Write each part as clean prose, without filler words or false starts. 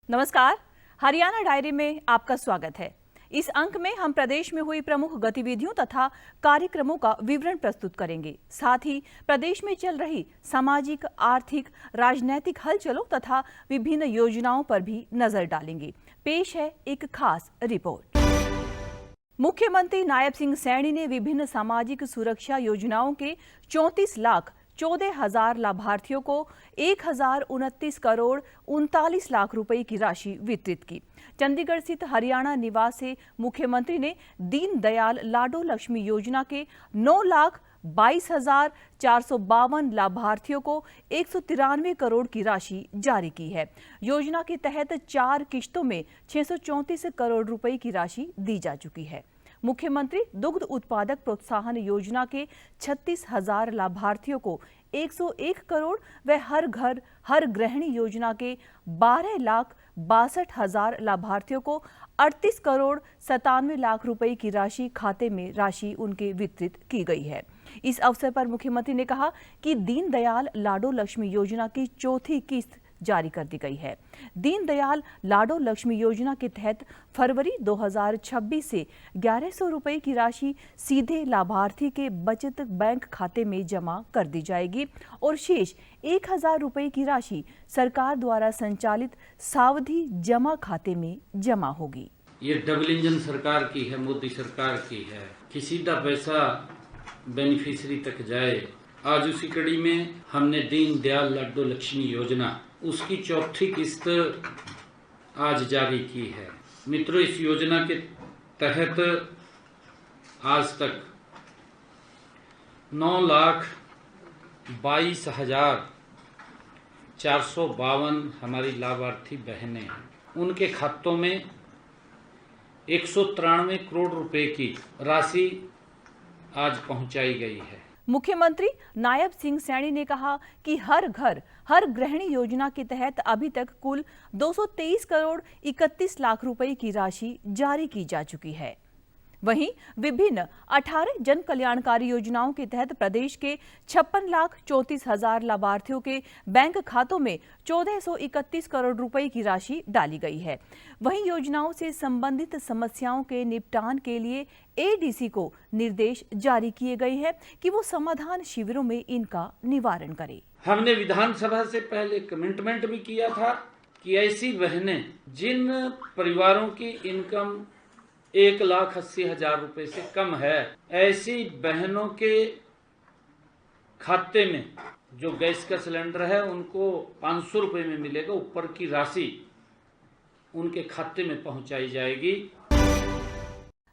नमस्कार, हरियाणा डायरी में आपका स्वागत है। इस अंक में हम प्रदेश में हुई प्रमुख गतिविधियों तथा कार्यक्रमों का विवरण प्रस्तुत करेंगे। साथ ही प्रदेश में चल रही सामाजिक, आर्थिक, राजनैतिक हलचलों तथा विभिन्न योजनाओं पर भी नजर डालेंगे। पेश है एक खास रिपोर्ट। मुख्यमंत्री नायब सिंह सैनी ने विभिन्न सामाजिक सुरक्षा योजनाओं के 34,14,000 लाभार्थियों को 1,029 करोड़ 39 लाख रुपए की राशि वितरित की। चंडीगढ़ स्थित हरियाणा निवास से मुख्यमंत्री ने दीनदयाल लाडो लक्ष्मी योजना के 9,22,452 लाभार्थियों को 193 करोड़ की राशि जारी की है। योजना के तहत 4 किश्तों में 634 करोड़ रुपए की राशि दी जा चुकी है। मुख्यमंत्री दुग्ध उत्पादक प्रोत्साहन योजना के 36,000 लाभार्थियों को 101 करोड़ व हर घर हर गृहिणी योजना के 12,62,000 लाभार्थियों को 38 करोड़ 97 लाख रुपए की राशि खाते में राशि उनके वितरित की गई है। इस अवसर पर मुख्यमंत्री ने कहा कि दीनदयाल लाडो लक्ष्मी योजना की चौथी किस्त जारी कर दी गई है। दीनदयाल लाडो लक्ष्मी योजना के तहत फरवरी 2026 से 1,100 रुपए की राशि सीधे लाभार्थी के बचत बैंक खाते में जमा कर दी जाएगी और शेष 1,000 रुपए की राशि सरकार द्वारा संचालित सावधि जमा खाते में जमा होगी। ये डबल इंजन सरकार की है, मोदी सरकार की है कि सीधा पैसा बेनिफिशियरी तक जाए। आज उसी कड़ी में हमने दीनदयाल लाडो लक्ष्मी योजना उसकी चौथी किस्त आज जारी की है। मित्रों, इस योजना के तहत आज तक 9,22,452 हमारी लाभार्थी बहनें हैं। उनके खातों में 193 करोड़ रुपए की राशि आज पहुंचाई गई है। मुख्यमंत्री नायब सिंह सैनी ने कहा कि हर घर हर गृहिणी योजना के तहत अभी तक कुल 223 करोड़ 31 लाख रुपए की राशि जारी की जा चुकी है। वहीं विभिन्न 18 जन कल्याणकारी योजनाओं के तहत प्रदेश के 56,34,000 लाभार्थियों के बैंक खातों में 1,431 करोड़ रुपए की राशि डाली गई है। वहीं योजनाओं से संबंधित समस्याओं के निपटान के लिए एडीसी को निर्देश जारी किए गए हैं कि वो समाधान शिविरों में इनका निवारण करें। हमने विधानसभा से पहले कमिटमेंट भी किया था कि ऐसी बहनें जिन परिवारों की इनकम 1,80,000 रुपए से कम है, ऐसी बहनों के खाते में जो गैस का सिलेंडर है उनको 500 रुपए में मिलेगा। ऊपर की राशि उनके खाते में पहुंचाई जाएगी।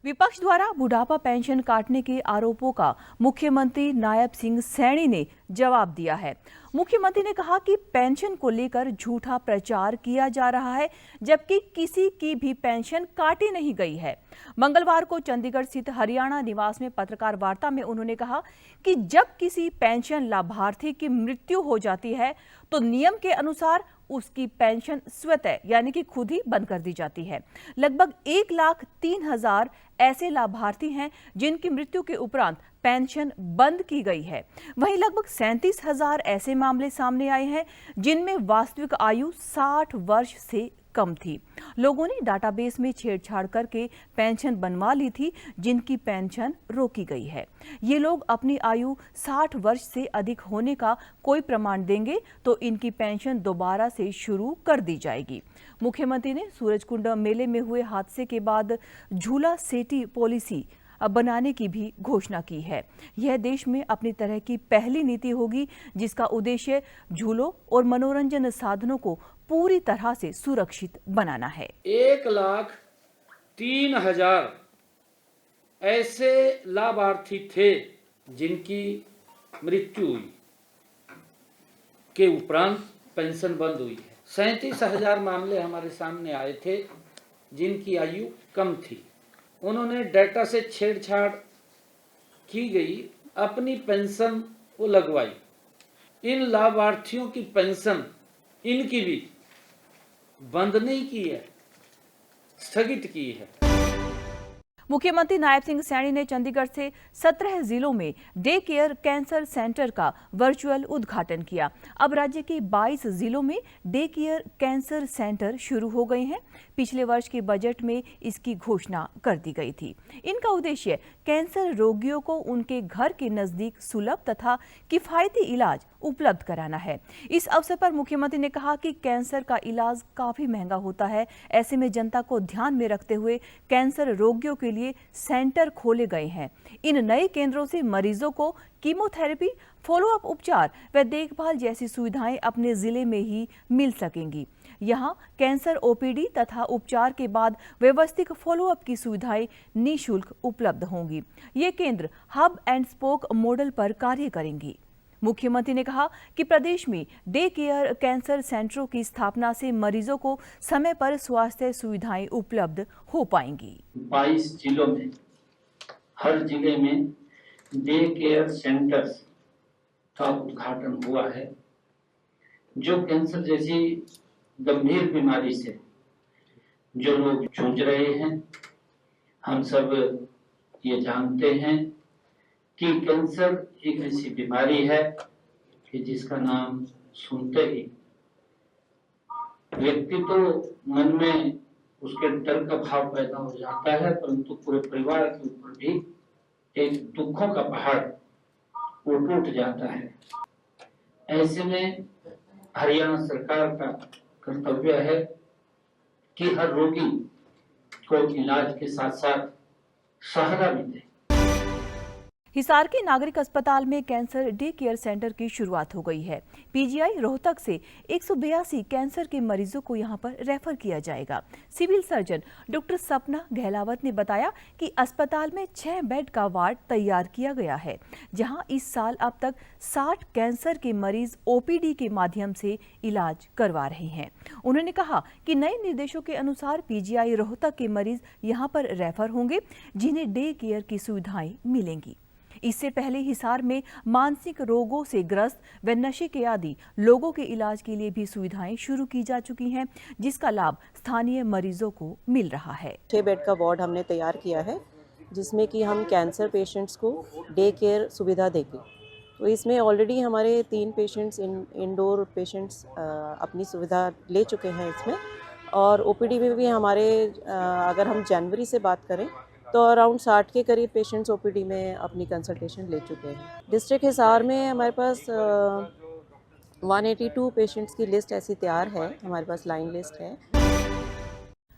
विपक्ष द्वारा बुढ़ापा पेंशन काटने के आरोपों का मुख्यमंत्री नायब सिंह सैनी ने जवाब दिया है। मुख्यमंत्री ने कहा कि पेंशन को लेकर झूठा प्रचार किया जा रहा है, जबकि किसी की भी पेंशन काटी नहीं गई है। मंगलवार को चंडीगढ़ स्थित हरियाणा निवास में पत्रकार वार्ता में उन्होंने कहा कि जब किसी पेंशन लाभार्थी की मृत्यु हो जाती है तो नियम के अनुसार उसकी पेंशन स्वतः यानी कि खुद ही बंद कर दी जाती है। लगभग 1,03,000 ऐसे लाभार्थी हैं जिनकी मृत्यु के उपरांत पेंशन बंद की गई है। वहीं लगभग 37,000 ऐसे मामले सामने आए हैं जिनमें वास्तविक आयु 60 वर्ष से कम थी। लोगों ने डाटाबेस में छेड़छाड़ करके पेंशन बनवा ली थी, जिनकी पेंशन रोकी गई है। ये लोग अपनी आयु 60 वर्ष से अधिक होने का कोई प्रमाण देंगे तो इनकी पेंशन दोबारा से शुरू कर दी जाएगी। मुख्यमंत्री ने सूरजकुंड मेले में हुए हादसे के बाद झूला सेटी पॉलिसी बनाने की भी घोषणा की है। यह देश में अपनी तरह की पहली नीति होगी जिसका उद्देश्य झूलों और मनोरंजन साधनों को पूरी तरह से सुरक्षित बनाना है। 1,03,000 ऐसे लाभार्थी थे जिनकी मृत्यु हुई के उपरांत पेंशन बंद हुई है। 37,000 मामले हमारे सामने आए थे जिनकी आयु कम थी। उन्होंने डेटा से छेड़छाड़ की गई, अपनी पेंशन को लगवाई। इन लाभार्थियों की पेंशन इनकी भी बंद नहीं की है, स्थगित की है। मुख्यमंत्री नायब सिंह सैनी ने चंडीगढ़ से 17 जिलों में डे केयर कैंसर सेंटर का वर्चुअल उद्घाटन किया। अब राज्य के 22 जिलों में डे केयर कैंसर सेंटर शुरू हो गए हैं। पिछले वर्ष के बजट में इसकी घोषणा कर दी गई थी। इनका उद्देश्य कैंसर रोगियों को उनके घर के नजदीक सुलभ तथा किफायती इलाज उपलब्ध कराना है। इस अवसर पर मुख्यमंत्री ने कहा कि कैंसर का इलाज काफी महंगा होता है। ऐसे में जनता को ध्यान में रखते हुए कैंसर रोगियों के लिए सेंटर खोले गए हैं। इन नए केंद्रों से मरीजों को कीमोथेरेपी, फॉलोअप उपचार व देखभाल जैसी सुविधाएं अपने जिले में ही मिल सकेंगी। यहाँ कैंसर ओपीडी तथा उपचार के बाद व्यवस्थित फॉलोअप की सुविधाएं निःशुल्क उपलब्ध होंगी। ये केंद्र हब एंड स्पोक मॉडल पर कार्य करेंगी। मुख्यमंत्री ने कहा कि प्रदेश में डे केयर कैंसर सेंटरों की स्थापना से मरीजों को समय पर स्वास्थ्य सुविधाएं उपलब्ध हो पाएंगी। 22 जिलों में हर जिले में डे केयर सेंटर्स का उद्घाटन हुआ है। जो कैंसर जैसी गंभीर बीमारी से जो लोग जूझ रहे हैं, हम सब ये जानते हैं कि कैंसर एक ऐसी बीमारी है कि जिसका नाम सुनते ही व्यक्ति तो मन में उसके डर का भाव पैदा हो जाता है, परंतु पूरे परिवार के ऊपर भी एक दुखों का पहाड़ वो टूट जाता है। ऐसे में हरियाणा सरकार का कर्तव्य है कि हर रोगी को इलाज के साथ साथ सहारा भी दे। हिसार के नागरिक अस्पताल में कैंसर डे केयर सेंटर की शुरुआत हो गई है। पीजीआई रोहतक से 182 कैंसर के मरीजों को यहां पर रेफर किया जाएगा। सिविल सर्जन डॉक्टर सपना गहलावत ने बताया कि अस्पताल में 6 बेड का वार्ड तैयार किया गया है, जहां इस साल अब तक 60 कैंसर के मरीज ओपीडी के माध्यम से इलाज करवा रहे हैं। उन्होंने कहा कि नए निर्देशों के अनुसार पीजीआई रोहतक के मरीज यहां पर रेफर होंगे, जिन्हें डे केयर की सुविधाएं मिलेंगी। इससे पहले हिसार में मानसिक रोगों से ग्रस्त व नशे के आदी लोगों के इलाज के लिए भी सुविधाएं शुरू की जा चुकी हैं, जिसका लाभ स्थानीय मरीजों को मिल रहा है। 6 बेड का वार्ड हमने तैयार किया है, जिसमें कि हम कैंसर पेशेंट्स को डे केयर सुविधा देंगे। तो इसमें ऑलरेडी हमारे 3 पेशेंट्स इंडोर पेशेंट्स अपनी सुविधा ले चुके हैं इसमें, और ओपीडी में भी हमारे अगर हम जनवरी से बात करें तो अराउंड 60 के करीब पेशेंट्स ओपीडी में अपनी कंसल्टेशन ले चुके हैं। डिस्ट्रिक्ट हिसार में हमारे पास 182 पेशेंट्स की लिस्ट ऐसी तैयार है, हमारे पास लाइन लिस्ट है।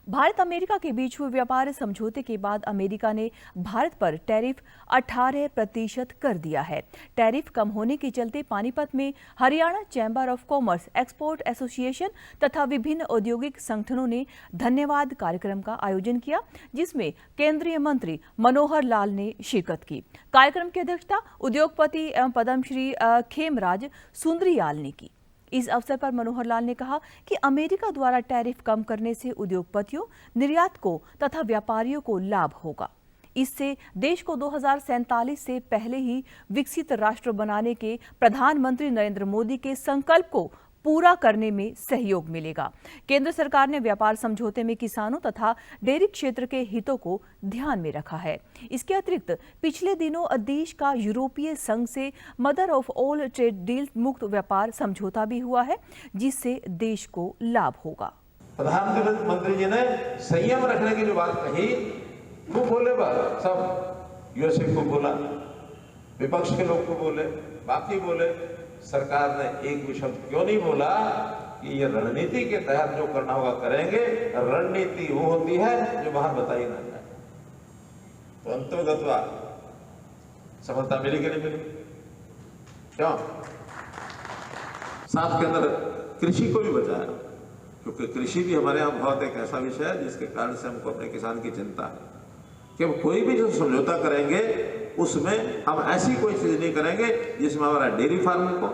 भारत अमेरिका के बीच हुए व्यापार समझौते के बाद अमेरिका ने भारत पर टैरिफ 18% कर दिया है। टैरिफ कम होने के चलते पानीपत में Haryana chamber of commerce, export association तथा विभिन्न औद्योगिक संगठनों ने धन्यवाद कार्यक्रम का आयोजन किया, जिसमें केंद्रीय मंत्री मनोहर लाल ने शिरकत की। कार्यक्रम की अध्यक्षता उद्योगपति एवं पद्मश्री खेमराज सुंदरियाल ने की। इस अवसर पर मनोहर लाल ने कहा कि अमेरिका द्वारा टैरिफ कम करने से उद्योगपतियों, निर्यातकों तथा व्यापारियों को लाभ होगा। इससे देश को 2047 से पहले ही विकसित राष्ट्र बनाने के प्रधानमंत्री नरेंद्र मोदी के संकल्प को पूरा करने में सहयोग मिलेगा। केंद्र सरकार ने व्यापार समझौते में किसानों तथा डेयरी क्षेत्र के हितों को ध्यान में रखा है। इसके अतिरिक्त पिछले दिनों देश का यूरोपीय संघ से mother of all trade deal मुक्त व्यापार समझौता भी हुआ है, जिससे देश को लाभ होगा। प्रधानमंत्री जी ने संयम रखने की जो बात कही, वो बोले सब यूएसए को बोला, विपक्ष के लोग को बोले, बाकी बोले, सरकार ने एक भी शब्द क्यों नहीं बोला कि ये रणनीति के तहत जो करना होगा करेंगे। रणनीति वो होती है जो बाहर बताई ना जाए। तो अंतोगतवा सफलता मिली कि नहीं मिली? क्यों? साथ के अंदर कृषि को भी बचाया, क्योंकि कृषि भी हमारे यहाँ बहुत एक ऐसा विषय है जिसके कारण से हमको अपने किसान की चिंता है कि हम कोई भी जो समझौता करेंगे उसमें हम ऐसी कोई चीज नहीं करेंगे जिसमें हमारा डेयरी फार्म को,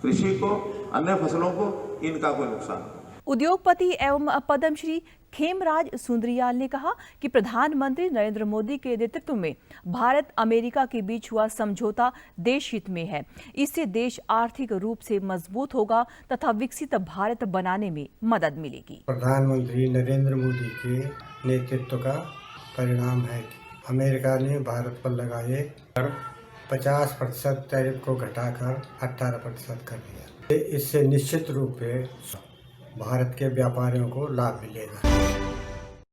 कृषि को, अन्य फसलों को इनका कोई नुकसान हो। उद्योगपति एवं पद्मश्री खेमराज सुंदरियाल ने कहा कि प्रधानमंत्री नरेंद्र मोदी के नेतृत्व में भारत अमेरिका के बीच हुआ समझौता देश हित में है। इससे देश आर्थिक रूप से मजबूत होगा तथा विकसित भारत बनाने में मदद मिलेगी। प्रधानमंत्री नरेंद्र मोदी के नेतृत्व का परिणाम है अमेरिका ने भारत पर लगाए कर 50% टैरिफ को घटाकर 18% कर दिया। इससे निश्चित रूप से भारत के व्यापारियों को लाभ मिलेगा।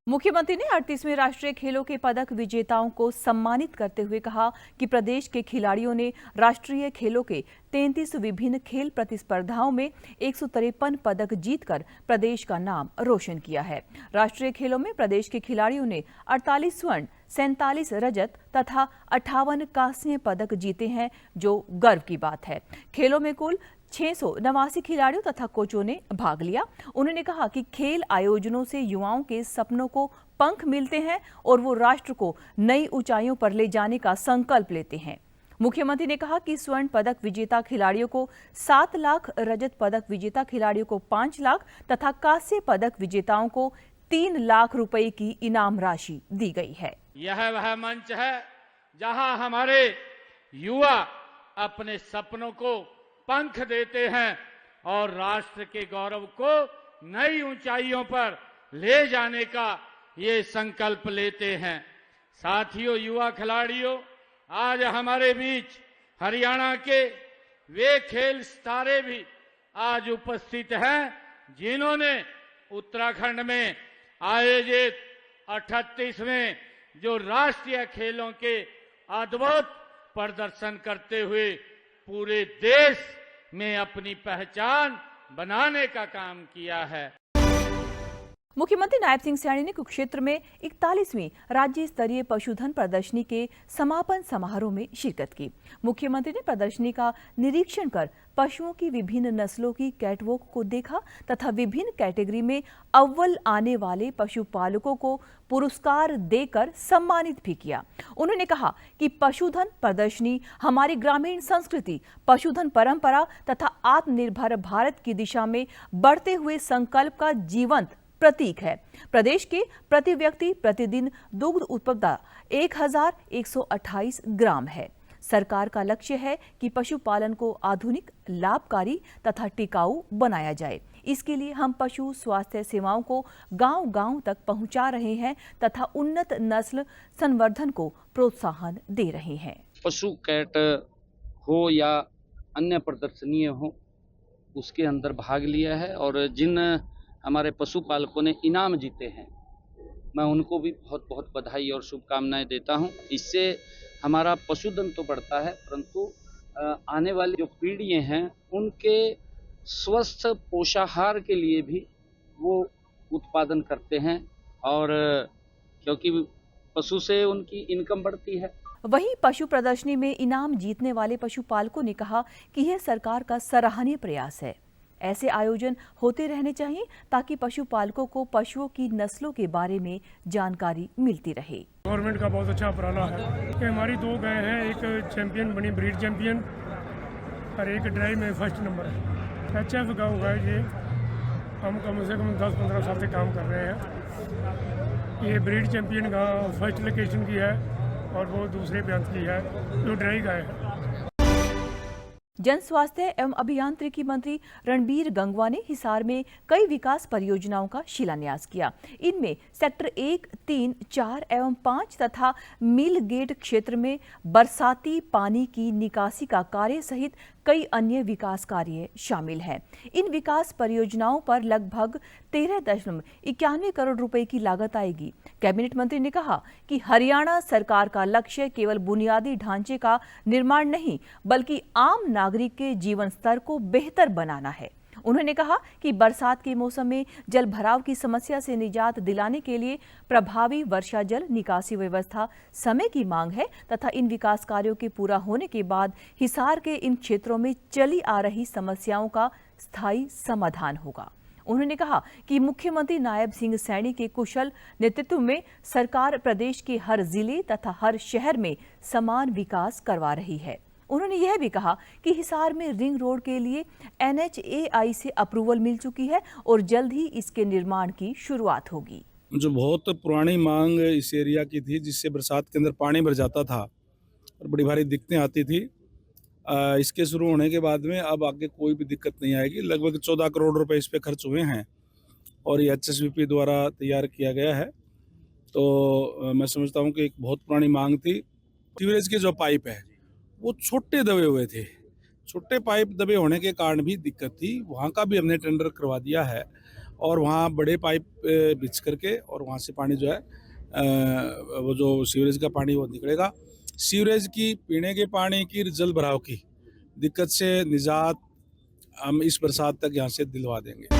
मुख्यमंत्री ने 38वें राष्ट्रीय खेलों के पदक विजेताओं को सम्मानित करते हुए कहा कि प्रदेश के खिलाड़ियों ने राष्ट्रीय खेलों के 33 विभिन्न खेल प्रतिस्पर्धाओं में 153 पदक जीतकर प्रदेश का नाम रोशन किया है। राष्ट्रीय खेलों में प्रदेश के खिलाड़ियों ने 48 स्वर्ण, 47 रजत तथा 58 कांस्य पदक जीते हैं, जो गर्व की बात है। खेलों में कुल 689 खिलाड़ियों तथा कोचों ने भाग लिया। उन्होंने कहा कि खेल आयोजनों से युवाओं के सपनों को पंख मिलते हैं और वो राष्ट्र को नई ऊंचाइयों पर ले जाने का संकल्प लेते हैं। मुख्यमंत्री ने कहा कि स्वर्ण पदक विजेता खिलाड़ियों को 7 लाख, रजत पदक विजेता खिलाड़ियों को 5 लाख तथा कांस्य पदक विजेताओं को 3 लाख रुपए की इनाम राशि दी गई है। यह वह मंच है जहां हमारे युवा अपने सपनों को पंख देते हैं और राष्ट्र के गौरव को नई ऊंचाइयों पर ले जाने का ये संकल्प लेते हैं। साथियों, युवा खिलाड़ियों, आज हमारे बीच हरियाणा के वे खेल सितारे भी आज उपस्थित हैं जिन्होंने उत्तराखंड में आयोजित 38वें जो राष्ट्रीय खेलों के अद्भुत प्रदर्शन करते हुए पूरे देश में अपनी पहचान बनाने का काम किया है। मुख्यमंत्री नायब सिंह सैनी ने कुरुक्षेत्र में 41वीं राज्य स्तरीय पशुधन प्रदर्शनी के समापन समारोह में शिरकत की। मुख्यमंत्री ने प्रदर्शनी का निरीक्षण कर पशुओं की विभिन्न नस्लों की कैटवॉक को देखा तथा विभिन्न कैटेगरी में अव्वल आने वाले पशुपालकों को पुरस्कार देकर सम्मानित भी किया। उन्होंने कहा कि पशुधन प्रदर्शनी हमारी ग्रामीण संस्कृति, पशुधन परंपरा तथा आत्मनिर्भर भारत की दिशा में बढ़ते हुए संकल्प का जीवंत प्रतीक है। प्रदेश के प्रति व्यक्ति प्रतिदिन दुग्ध उत्पादन 1128 ग्राम है। सरकार का लक्ष्य है कि पशुपालन को आधुनिक, लाभकारी तथा टिकाऊ बनाया जाए। इसके लिए हम पशु स्वास्थ्य सेवाओं को गांव-गांव तक पहुंचा रहे हैं तथा उन्नत नस्ल संवर्धन को प्रोत्साहन दे रहे हैं। पशु कैट हो या अन्य प्रदर्शनी हो, उसके अंदर भाग लिया है और जिन हमारे पशुपालकों ने इनाम जीते हैं, मैं उनको भी बहुत बहुत बधाई और शुभकामनाएं देता हूं। इससे हमारा पशुधन तो बढ़ता है, परंतु आने वाली जो पीढ़ियां हैं उनके स्वस्थ पोषाहार के लिए भी वो उत्पादन करते हैं और क्योंकि पशु से उनकी इनकम बढ़ती है। वहीं पशु प्रदर्शनी में इनाम जीतने वाले पशुपालकों ने कहा कि यह सरकार का सराहनीय प्रयास है। ऐसे आयोजन होते रहने चाहिए ताकि पशुपालकों को पशुओं की नस्लों के बारे में जानकारी मिलती रहे। गवर्नमेंट का बहुत अच्छा उपराला है कि हमारी 2 गाय हैं, एक चैंपियन बनी ब्रीड चैंपियन और एक ड्राइव में फर्स्ट नंबर है। HF गाँव है ये, हम कम से कम 10-15 साल से काम कर रहे हैं। ये ब्रीड चैंपियन गाँव फर्स्ट लोकेशन की है और वो दूसरे प्रांत की है जो ड्राई गाय है। जन स्वास्थ्य एवं अभियांत्रिकी मंत्री रणबीर गंगवा ने हिसार में कई विकास परियोजनाओं का शिलान्यास किया। इनमें सेक्टर 1, 3, 4 एवं 5 तथा मिल गेट क्षेत्र में बरसाती पानी की निकासी का कार्य सहित कई अन्य विकास कार्य शामिल हैं। इन विकास परियोजनाओं पर लगभग 13.91 करोड़ रुपए की लागत आएगी। कैबिनेट मंत्री ने कहा कि हरियाणा सरकार का लक्ष्य केवल बुनियादी ढांचे का निर्माण नहीं, बल्कि आम नागरिक के जीवन स्तर को बेहतर बनाना है। उन्होंने कहा कि बरसात के मौसम में जल भराव की समस्या से निजात दिलाने के लिए प्रभावी वर्षा जल निकासी व्यवस्था समय की मांग है तथा इन विकास कार्यों के पूरा होने के बाद हिसार के इन क्षेत्रों में चली आ रही समस्याओं का स्थायी समाधान होगा। उन्होंने कहा कि मुख्यमंत्री नायब सिंह सैनी के कुशल नेतृत्व में सरकार प्रदेश के हर जिले तथा हर शहर में समान विकास करवा रही है। उन्होंने यह भी कहा कि हिसार में रिंग रोड के लिए NHAI से अप्रूवल मिल चुकी है और जल्द ही इसके निर्माण की शुरुआत होगी। जो बहुत पुरानी मांग इस एरिया की थी, जिससे बरसात के अंदर पानी भर जाता था और बड़ी भारी दिक्कतें आती थी, इसके शुरू होने के बाद में अब आगे कोई भी दिक्कत नहीं आएगी। लगभग 14 करोड़ रुपए इस पे खर्च हुए हैं और ये HSBP द्वारा तैयार किया गया है। तो मैं समझता हूँ कि एक बहुत पुरानी मांग थी। सीवरेज के जो पाइप है वो छोटे दबे हुए थे, छोटे पाइप दबे होने के कारण भी दिक्कत थी। वहाँ का भी हमने टेंडर करवा दिया है और वहाँ बड़े पाइप बिछ करके और वहाँ से पानी जो है वो जो सीवरेज का पानी वो निकलेगा। सीवरेज की, पीने के पानी की, जल भराव की दिक्कत से निजात हम इस बरसात तक यहाँ से दिलवा देंगे।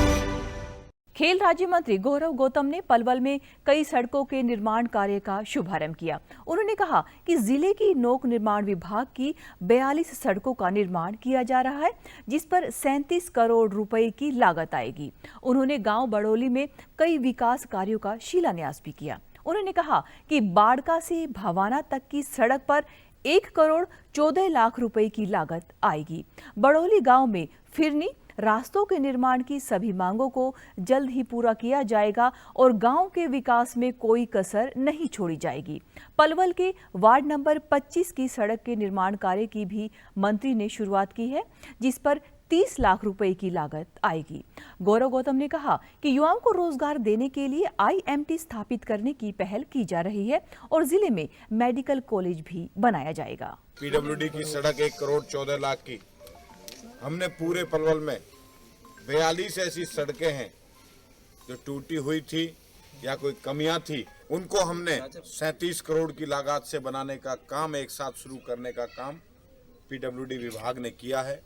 खेल राज्य मंत्री गौरव गौतम ने पलवल में कई सड़कों के निर्माण कार्य का शुभारंभ किया। उन्होंने कहा कि जिले की लोक निर्माण विभाग की 42 सड़कों का निर्माण किया जा रहा है, जिस पर 37 करोड़ रुपए की लागत आएगी। उन्होंने गांव बड़ोली में कई विकास कार्यों का शिलान्यास भी किया। उन्होंने कहा कि बाड़का से भवाना तक की सड़क पर 1 करोड़ 14 लाख रुपए की लागत आएगी। बड़ोली गांव में फिरनी रास्तों के निर्माण की सभी मांगों को जल्द ही पूरा किया जाएगा और गांव के विकास में कोई कसर नहीं छोड़ी जाएगी। पलवल के वार्ड नंबर 25 की सड़क के निर्माण कार्य की भी मंत्री ने शुरुआत की है, जिस पर 30 लाख रुपए की लागत आएगी। गौरव गौतम ने कहा कि युवाओं को रोजगार देने के लिए IMT स्थापित करने की पहल की जा रही है और जिले में मेडिकल कॉलेज भी बनाया जाएगा। PWD की सड़क 1 करोड़ 14 लाख की हमने पूरे पलवल में 42 ऐसी सड़कें हैं जो टूटी हुई थी या कोई कमियां थी, उनको हमने 37 करोड़ की लागत से बनाने का काम एक साथ शुरू करने का काम PWD विभाग ने किया है।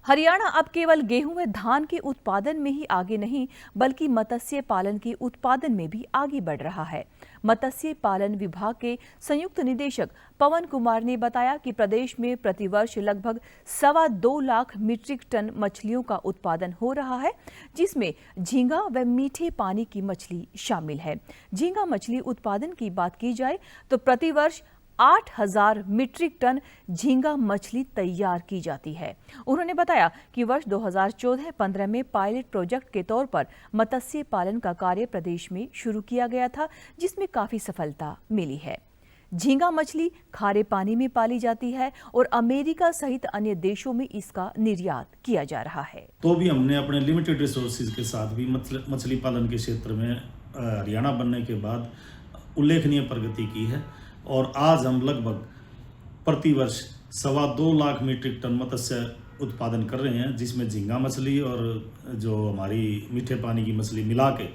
हरियाणा अब केवल गेहूं व धान के उत्पादन में ही आगे नहीं, बल्कि मत्स्य पालन के उत्पादन में भी आगे बढ़ रहा है। मत्स्य पालन विभाग के संयुक्त निदेशक पवन कुमार ने बताया कि प्रदेश में प्रतिवर्ष लगभग 2.25 लाख मीट्रिक टन मछलियों का उत्पादन हो रहा है, जिसमें झींगा व मीठे पानी की मछली शामिल है। झींगा मछली उत्पादन की बात की जाए तो प्रतिवर्ष 8,000 मीट्रिक टन झींगा मछली तैयार की जाती है। उन्होंने बताया कि वर्ष 2014-15 में पायलट प्रोजेक्ट के तौर पर मत्स्य पालन का कार्य प्रदेश में शुरू किया गया था, जिसमें काफी सफलता मिली है। झींगा मछली खारे पानी में पाली जाती है और अमेरिका सहित अन्य देशों में इसका निर्यात किया जा रहा है। तो भी हमने अपने लिमिटेड रिसोर्सेज के साथ भी मछली पालन के क्षेत्र में हरियाणा बनने के बाद उल्लेखनीय प्रगति की है और आज हम लगभग प्रतिवर्ष 2.25 लाख मीट्रिक टन मत्स्य उत्पादन कर रहे हैं, जिसमें झींगा मछली और जो हमारी मीठे पानी की मछली मिला के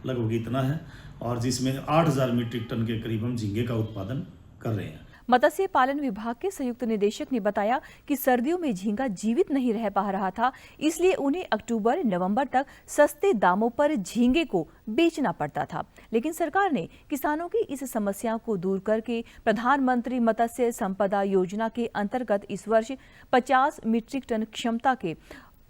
लगभग इतना है और जिसमें 8,000 मीट्रिक टन के करीब हम झींगे का उत्पादन कर रहे हैं। मत्स्य पालन विभाग के संयुक्त निदेशक ने बताया कि सर्दियों में झींगा जीवित नहीं रह पा रहा था, इसलिए उन्हें अक्टूबर-नवंबर तक सस्ते दामों पर झींगे को बेचना पड़ता था। लेकिन सरकार ने किसानों की इस समस्या को दूर करके प्रधानमंत्री मत्स्य संपदा योजना के अंतर्गत इस वर्ष 50 मीट्रिक टन क्षमता के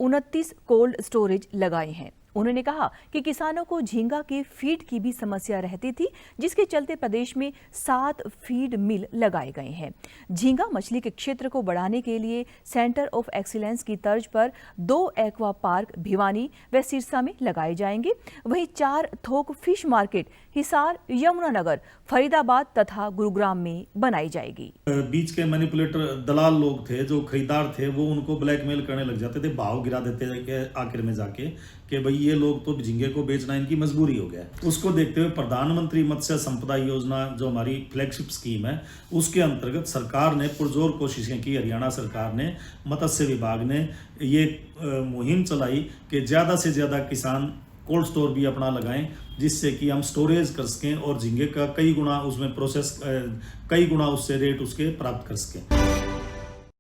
29 कोल्ड स्टोरेज लगाए हैं। उन्होंने कहा कि किसानों को झींगा के फीड की भी समस्या रहती थी, जिसके चलते प्रदेश में 7 फीड मिल लगाए गए हैं। झींगा मछली के क्षेत्र को बढ़ाने के लिए सेंटर ऑफ एक्सीलेंस की तर्ज पर 2 एक्वा पार्क भिवानी व सिरसा में लगाए जाएंगे। वहीं 4 थोक फिश मार्केट हिसार, यमुनानगर, फरीदाबाद तथा गुरुग्राम में बनाई जाएगी। बीच के मैनिपुलेटर दलाल लोग थे, जो खरीदार थे, वो उनको ब्लैकमेल करने लग जाते थे, भाव गिरा देते थे आखिर में जाके कि भाई ये लोग तो झींगे को बेचना इनकी मजबूरी हो गया। उसको देखते हुए प्रधानमंत्री मत्स्य संपदा योजना जो हमारी फ्लैगशिप स्कीम है, उसके अंतर्गत सरकार ने पुरजोर कोशिशें की। हरियाणा सरकार ने, मत्स्य विभाग ने ये मुहिम चलाई कि ज़्यादा से ज़्यादा किसान कोल्ड स्टोर भी अपना लगाएं, जिससे कि हम स्टोरेज कर सकें और झींगे का कई गुना उसमें कई गुना उससे रेट उसके प्राप्त कर सकें।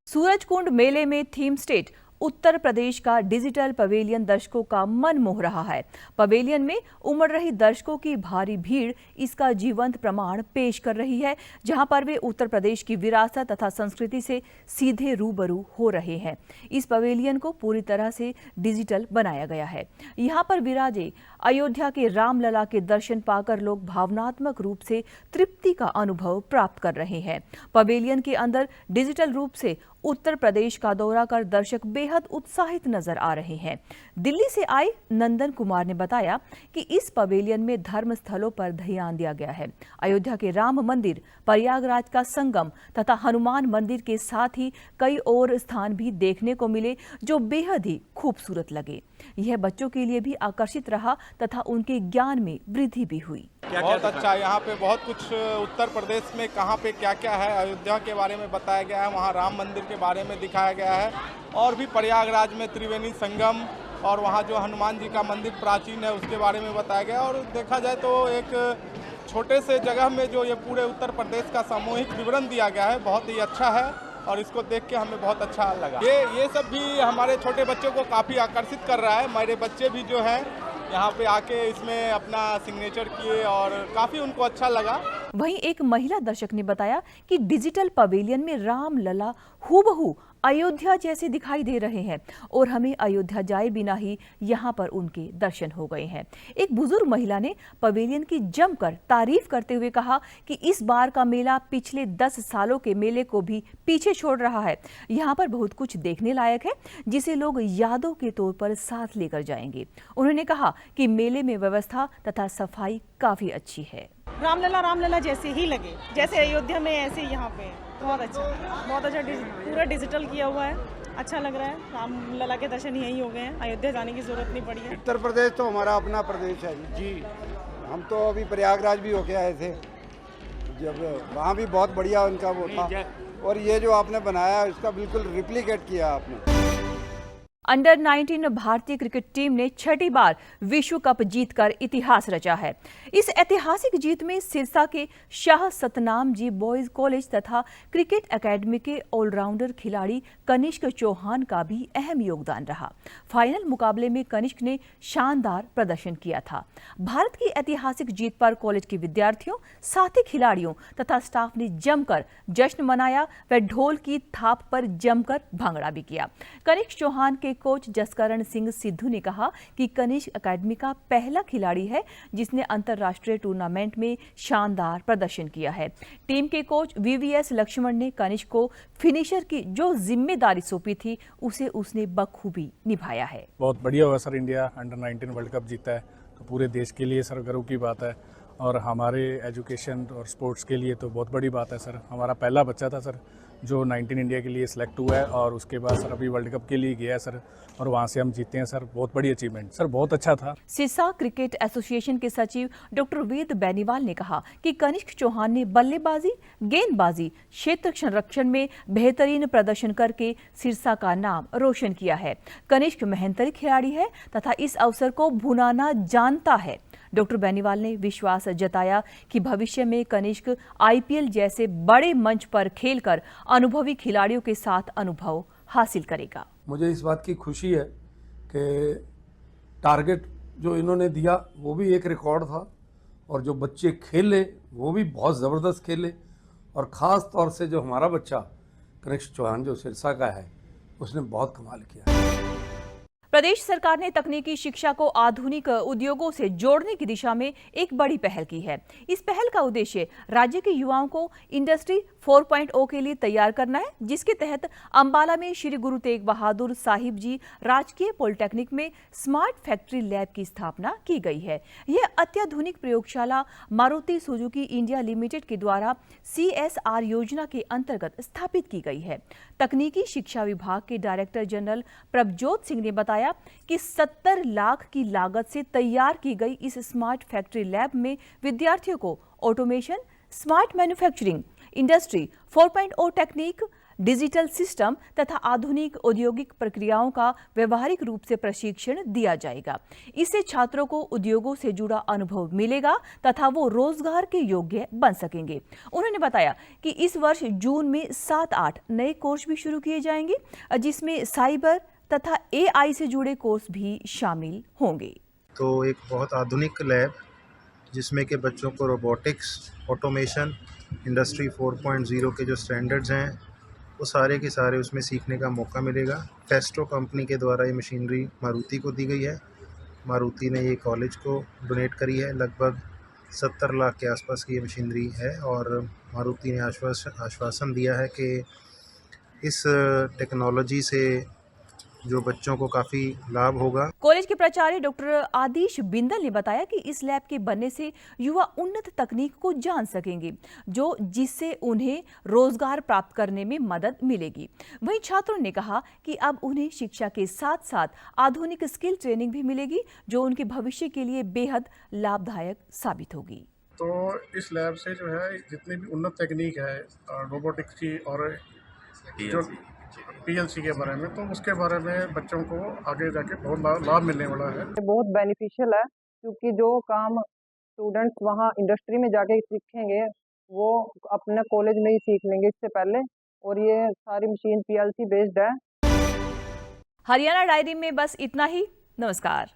सूरजकुंड मेले में थीम स्टेट उत्तर प्रदेश का डिजिटल पवेलियन दर्शकों का मन मोह रहा है। पवेलियन में उमड़ रही दर्शकों की भारी भीड़ इसका जीवंत प्रमाण पेश कर रही है, जहां पर वे उत्तर प्रदेश की विरासत तथा संस्कृति से सीधे रूबरू हो रहे हैं। इस पवेलियन को पूरी तरह से डिजिटल बनाया गया है। यहां पर विराजे अयोध्या के रामलला के दर्शन पाकर लोग भावनात्मक रूप से तृप्ति का अनुभव प्राप्त कर रहे हैं। पवेलियन के अंदर डिजिटल रूप से उत्तर प्रदेश का दौरा कर दर्शक बेहद उत्साहित नजर आ रहे हैं। दिल्ली से आए नंदन कुमार ने बताया कि इस पवेलियन में धर्म स्थलों पर ध्यान दिया गया है। अयोध्या के राम मंदिर, प्रयागराज का संगम तथा हनुमान मंदिर के साथ ही कई और स्थान भी देखने को मिले जो बेहद ही खूबसूरत लगे। यह बच्चों के लिए भी आकर्षित रहा तथा उनके ज्ञान में वृद्धि भी हुई। बहुत अच्छा, यहाँ पे बहुत कुछ उत्तर प्रदेश में कहाँ पे क्या क्या है, अयोध्या के बारे में बताया गया है, वहाँ राम मंदिर के बारे में दिखाया गया है, और भी प्रयागराज में त्रिवेणी संगम और वहाँ जो हनुमान जी का मंदिर प्राचीन है उसके बारे में बताया गया। और देखा जाए तो एक छोटे से जगह में जो ये पूरे उत्तर प्रदेश का सामूहिक विवरण दिया गया है, बहुत ही अच्छा है और इसको देख के हमें बहुत अच्छा लगा। ये सब भी हमारे छोटे बच्चों को काफ़ी आकर्षित कर रहा है। मेरे बच्चे भी जो हैं यहाँ पे आके इसमें अपना सिग्नेचर किए और काफ़ी उनको अच्छा लगा। वहीं एक महिला दर्शक ने बताया कि डिजिटल पवेलियन में राम लला हूबहू अयोध्या जैसे दिखाई दे रहे हैं और हमें अयोध्या जाए बिना ही यहाँ पर उनके दर्शन हो गए हैं। एक बुजुर्ग महिला ने पवेलियन की जमकर तारीफ करते हुए कहा कि इस बार का मेला पिछले 10 सालों के मेले को भी पीछे छोड़ रहा है। यहाँ पर बहुत कुछ देखने लायक है जिसे लोग यादों के तौर पर साथ लेकर जाएंगे। उन्होंने कहा कि मेले में व्यवस्था तथा सफाई काफी अच्छी है। रामलला जैसे ही लगे, जैसे अयोध्या में ऐसे यहाँ पे बहुत अच्छा पूरा डिजिटल किया हुआ है। अच्छा लग रहा है। रामलला के दर्शन यहीं हो गए हैं, अयोध्या जाने की जरूरत नहीं पड़ी है। उत्तर प्रदेश तो हमारा अपना प्रदेश है जी। हम तो अभी प्रयागराज भी होके आए थे, जब वहाँ भी बहुत बढ़िया उनका वो था, और ये जो आपने बनाया इसका बिल्कुल रिप्लिकेट किया आपने। अंडर 19 भारतीय क्रिकेट टीम ने 6ठी बार विश्व कप जीतकर इतिहास रचा है। इस ऐतिहासिक जीत में सिरसा के शाह सतनाम जी बॉयज कॉलेज तथा क्रिकेट एकेडमी के ऑलराउंडर खिलाड़ी कनिष्क चौहान का भी अहम योगदान रहा। फाइनल मुकाबले में कनिष्क ने शानदार प्रदर्शन किया था। भारत की ऐतिहासिक जीत पर कॉलेज के विद्यार्थियों, साथी खिलाड़ियों तथा स्टाफ ने जमकर जश्न मनाया व ढोल की थाप पर जमकर भांगड़ा भी किया। कनिष्क चौहान के कोच जसकरण सिंह सिद्धू ने कहा कि कनिष्क एकेडमी का पहला खिलाड़ी है जिसने अंतर्राष्ट्रीय टूर्नामेंट में शानदार प्रदर्शन किया है। टीम के कोच वीवीएस लक्ष्मण ने कनिष्क को फिनिशर की जो जिम्मेदारी सौंपी थी उसे उसने बखूबी निभाया है। बहुत बढ़िया हुआ sir, India under 19 world cup जीता है तो पूरे देश के लिए सर गर्व की बात है और हमारे एजुकेशन और स्पोर्ट्स के लिए तो बहुत बड़ी बात है सर। हमारा पहला बच्चा था सर जो 19 इंडिया के लिए सिलेक्ट हुआ है और उसके बाद सर अभी वर्ल्ड कप के लिए गया है सर और वहाँ से हम जीते हैं सर। बहुत बड़ी अचीवमेंट सर, बहुत अच्छा था। सिरसा क्रिकेट एसोसिएशन के सचिव डॉक्टर वेद बेनीवाल ने कहा कि कनिष्क चौहान ने बल्लेबाजी, गेंदबाजी, क्षेत्र संरक्षण में बेहतरीन प्रदर्शन करके सिरसा का नाम रोशन किया है। कनिष्क मेहनती खिलाड़ी है तथा इस अवसर को भुनाना जानता है। डॉक्टर बेनीवाल ने विश्वास जताया कि भविष्य में कनिष्क आईपीएल जैसे बड़े मंच पर खेलकर अनुभवी खिलाड़ियों के साथ अनुभव हासिल करेगा। मुझे इस बात की खुशी है कि टारगेट जो इन्होंने दिया वो भी एक रिकॉर्ड था और जो बच्चे खेले वो भी बहुत ज़बरदस्त खेले और ख़ास तौर से जो हमारा बच्चा कनिष्क चौहान जो सिरसा का है उसने बहुत कमाल किया। प्रदेश सरकार ने तकनीकी शिक्षा को आधुनिक उद्योगों से जोड़ने की दिशा में एक बड़ी पहल की है। इस पहल का उद्देश्य राज्य के युवाओं को इंडस्ट्री 4.0 के लिए तैयार करना है, जिसके तहत अंबाला में श्री गुरु तेग बहादुर साहिब जी राजकीय पॉलिटेक्निक में स्मार्ट फैक्ट्री लैब की स्थापना की गई है। यह अत्याधुनिक प्रयोगशाला मारुति सुजुकी इंडिया लिमिटेड के द्वारा CSR योजना के अंतर्गत स्थापित की गई है। तकनीकी शिक्षा विभाग के डायरेक्टर जनरल प्रभजोत सिंह ने बताया कि 70 लाख की लागत से तैयार की गई इस स्मार्ट फैक्ट्री लैब में विद्यार्थियों को automation, smart manufacturing, industry 4.0 technique, digital system तथा आधुनिक औद्योगिक प्रक्रियाओं का व्यवहारिक रूप से प्रशिक्षण दिया जाएगा। इससे छात्रों को उद्योगों से जुड़ा अनुभव मिलेगा तथा वो रोजगार के योग्य बन सकेंगे। उन्होंने बताया कि इस वर्ष जून में 7-8 नए कोर्स भी शुरू किए जाएंगे, जिसमें साइबर तथा AI से जुड़े कोर्स भी शामिल होंगे। तो एक बहुत आधुनिक लैब जिसमें के बच्चों को रोबोटिक्स, ऑटोमेशन, इंडस्ट्री 4.0 के जो स्टैंडर्ड्स हैं वो सारे के सारे उसमें सीखने का मौका मिलेगा। फेस्टो कंपनी के द्वारा ये मशीनरी मारुति को दी गई है। मारुति ने ये कॉलेज को डोनेट करी है। लगभग 70 लाख के आसपास की ये मशीनरी है और मारुति ने आश्वासन दिया है कि इस टेक्नोलॉजी से जो बच्चों को काफ़ी लाभ होगा। कॉलेज के प्राचार्य डॉक्टर आदिश बिंदल ने बताया कि इस लैब के बनने से युवा उन्नत तकनीक को जान सकेंगे जिससे उन्हें रोजगार प्राप्त करने में मदद मिलेगी। वहीं छात्रों ने कहा कि अब उन्हें शिक्षा के साथ साथ आधुनिक स्किल ट्रेनिंग भी मिलेगी जो उनके भविष्य के लिए बेहद लाभदायक साबित होगी। तो इस लैब से जो है जितनी भी उन्नत तकनीक है रोबोटिक्स की और जो PLC के बारे में, तो उसके बारे में बच्चों को आगे जाके बहुत लाभ मिलने वाला है। बहुत बेनिफिशियल है क्योंकि जो काम स्टूडेंट्स वहाँ इंडस्ट्री में जाके सीखेंगे वो अपने कॉलेज में ही सीख लेंगे इससे पहले, और ये सारी मशीन PLC बेस्ड है। हरियाणा डायरी में बस इतना ही। नमस्कार।